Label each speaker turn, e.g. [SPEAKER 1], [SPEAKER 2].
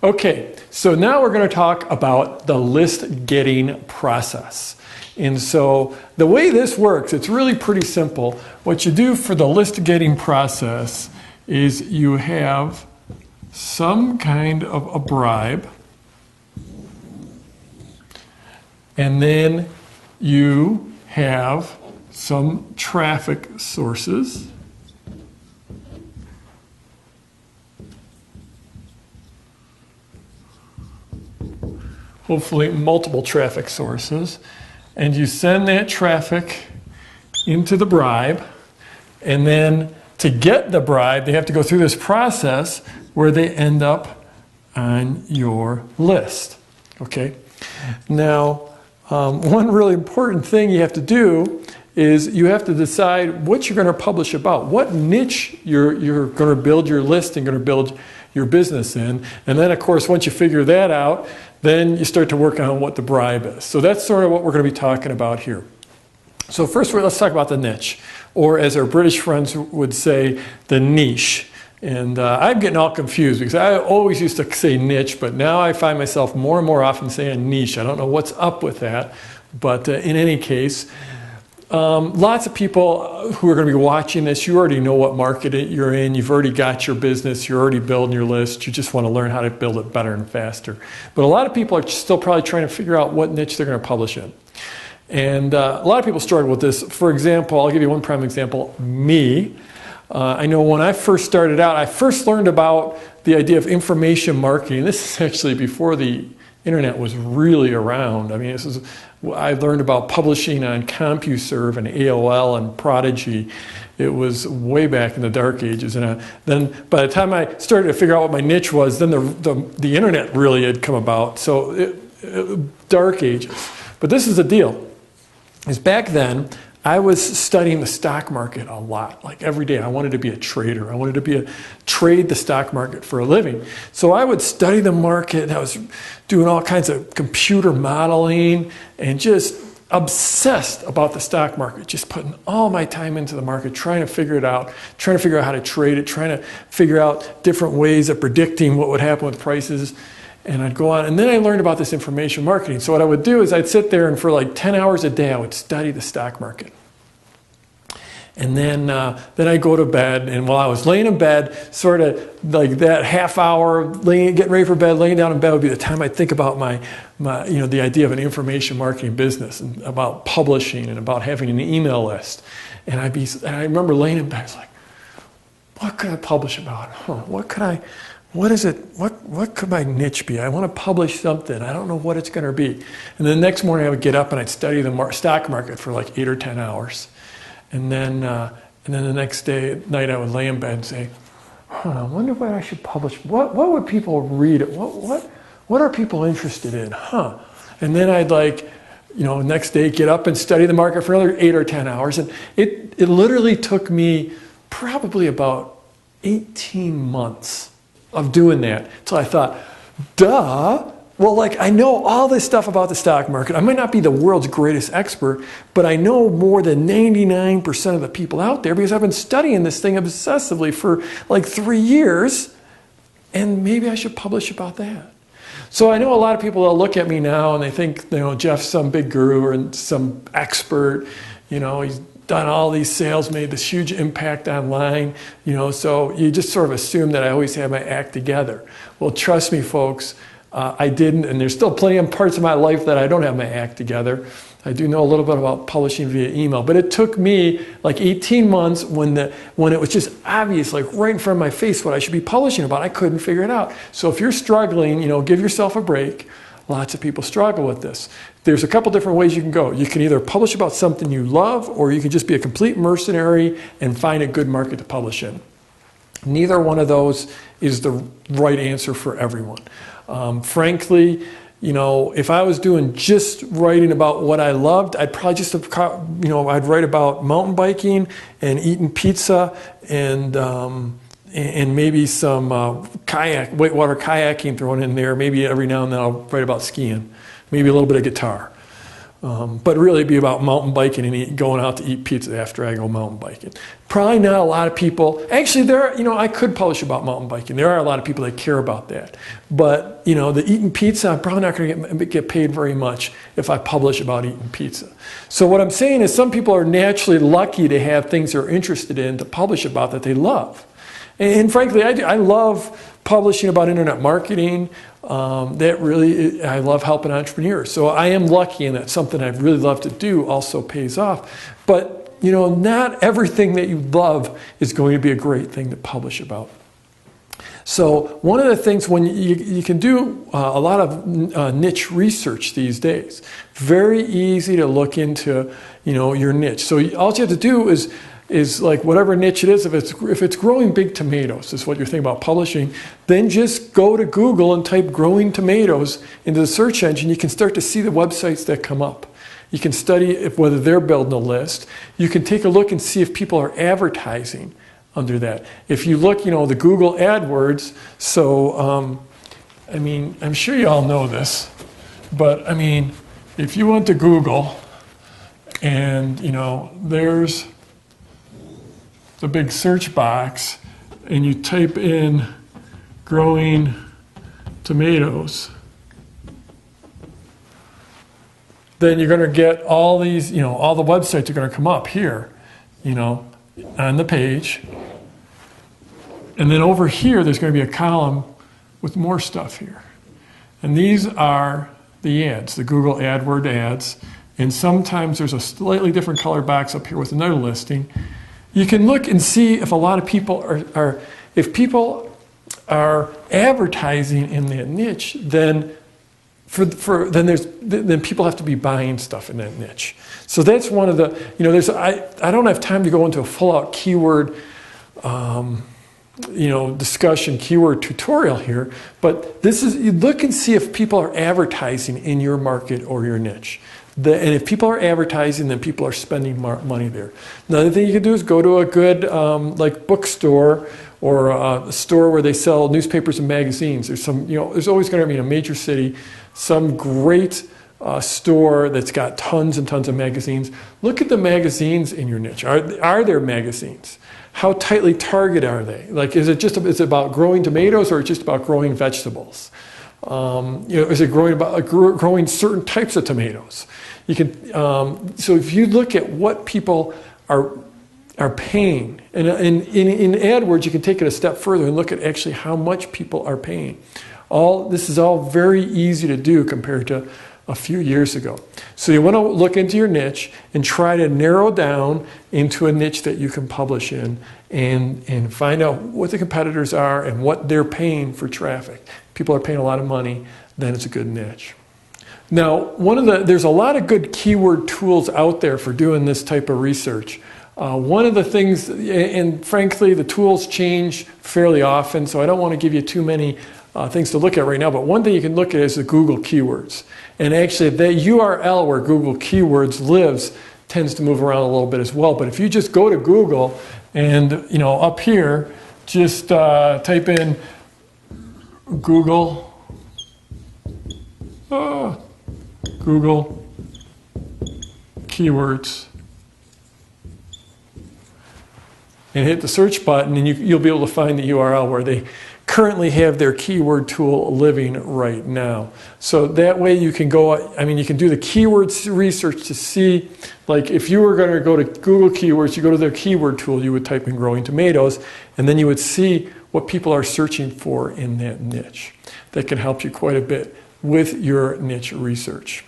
[SPEAKER 1] Okay, so now we're going to talk about the list getting process. And so the way this works, it's really pretty simple. What you do for the list getting process is you have some kind of a bribe, and then you have some traffic sources. Hopefully multiple traffic sources, and you send that traffic into the bribe, and then to get the bribe, they have to go through this process where they end up on your list. Okay? Now, one really important thing you have to do is you have to decide what you're going to publish about, what niche you're going to build your list and going to build your business in. And then, of course, once you figure that out, then you start to work on what the bribe is. So that's sort of what we're going to be talking about here. So first, let's talk about the niche, or as our British friends would say, the niche. And I'm getting all confused because I always used to say niche, but now I find myself more and more often saying niche. I don't know what's up with that, but in any case, lots of people who are going to be watching this, you already know what market you're in. You've already got your business. You're already building your list. You just want to learn how to build it better and faster. But a lot of people are still probably trying to figure out what niche they're going to publish in. And a lot of people struggle with this. For example, I'll give you one prime example, me. I know when I first started out, I first learned about the idea of information marketing. This is actually before the internet was really around. I mean, I learned about publishing on CompuServe and AOL and Prodigy. It was way back in the dark ages. And then by the time I started to figure out what my niche was, then the internet really had come about. So dark ages. But this is the deal. Is back then, I was studying the stock market a lot, like every day. I wanted to be a trader. I wanted to trade the stock market for a living. So I would study the market. I was doing all kinds of computer modeling and just obsessed about the stock market, just putting all my time into the market, trying to figure it out, trying to figure out how to trade it, trying to figure out different ways of predicting what would happen with prices. And I'd go on, and then I learned about this information marketing. So what I would do is I'd sit there, and for like 10 hours a day, I would study the stock market. And then I'd go to bed, and while I was laying in bed, sort of like that half hour, getting ready for bed, laying down in bed would be the time I'd think about the idea of an information marketing business, and about publishing, and about having an email list. And I remember laying in bed, I was like, what could I publish about? What could my niche be? I want to publish something. I don't know what it's going to be. And the next morning I would get up and I'd study the stock market for like 8 or 10 hours. And then the next night I would lay in bed and say, I wonder what I should publish. What would people read? What are people interested in? And then I'd next day get up and study the market for another 8 or 10 hours. And it literally took me probably about 18 months of doing that. So I thought, duh. Well, I know all this stuff about the stock market. I might not be the world's greatest expert, but I know more than 99% of the people out there because I've been studying this thing obsessively for like 3 years, and maybe I should publish about that. So I know a lot of people that look at me now and they think, Jeff's some big guru or some expert. He's done all these sales, made this huge impact online, so you just sort of assume that I always have my act together. Well, trust me, folks, I didn't, and there's still plenty of parts of my life that I don't have my act together. I do know a little bit about publishing via email, but it took me like 18 months when it was just obvious, like right in front of my face, what I should be publishing about. I couldn't figure it out. So if you're struggling, give yourself a break. Lots of people struggle with this. There's a couple different ways you can go. You can either publish about something you love, or you can just be a complete mercenary and find a good market to publish in. Neither one of those is the right answer for everyone. Frankly, if I was doing just writing about what I loved, I'd probably just have, I'd write about mountain biking and eating pizza and maybe some whitewater kayaking thrown in there. Maybe every now and then I'll write about skiing, maybe a little bit of guitar. But really it'd be about mountain biking and going out to eat pizza after I go mountain biking. Probably not a lot of people, actually I could publish about mountain biking. There are a lot of people that care about that. But the eating pizza, I'm probably not going to get paid very much if I publish about eating pizza. So what I'm saying is some people are naturally lucky to have things they're interested in to publish about that they love. And frankly, I love publishing about internet marketing. I love helping entrepreneurs. So I am lucky in that something I really love to do also pays off. But not everything that you love is going to be a great thing to publish about. So one of the things when you can do a lot of niche research these days, very easy to look into your niche. So all you have to do is like whatever niche it is, if it's growing big tomatoes is what you're thinking about publishing, then just go to Google and type growing tomatoes into the search engine. You can start to see the websites that come up. You can study whether they're building a list. You can take a look and see if people are advertising under that. If you look, the Google AdWords, so I'm sure you all know this, but if you went to Google and there's the big search box and you type in growing tomatoes, then you're going to get all these, all the websites are going to come up here, on the page. And then over here, there's going to be a column with more stuff here. And these are the ads, the Google AdWord ads. And sometimes there's a slightly different color box up here with another listing. You can look and see if a lot of people if people are advertising in that niche, then then people have to be buying stuff in that niche. So that's one of the, I don't have time to go into a full-out keyword discussion, keyword tutorial here, but you look and see if people are advertising in your market or your niche. And if people are advertising, then people are spending money there. Another thing you can do is go to a good like bookstore or a store where they sell newspapers and magazines. There's there's always going to be in a major city some great store that's got tons and tons of magazines. Look at the magazines in your niche. Are there magazines? How tightly targeted are they? Like, is it about growing tomatoes or just about growing vegetables? Is it growing certain types of tomatoes? You can. So if you look at what people are paying, and in AdWords you can take it a step further and look at actually how much people are paying. This is all very easy to do compared to a few years ago. So you want to look into your niche and try to narrow down into a niche that you can publish in and find out what the competitors are and what they're paying for traffic. People are paying a lot of money, then it's a good niche. Now, there's a lot of good keyword tools out there for doing this type of research. One of the things, and frankly, the tools change fairly often, so I don't want to give you too many things to look at right now, but one thing you can look at is the Google keywords. And actually, the URL where Google Keywords lives tends to move around a little bit as well. But if you just go to Google and, up here, just type in Google Keywords and hit the search button, and you'll be able to find the URL where they currently have their keyword tool living right now. So that way you can you can do the keywords research to see, like if you were going to go to Google Keywords, you go to their keyword tool, you would type in growing tomatoes, and then you would see what people are searching for in that niche. That can help you quite a bit with your niche research.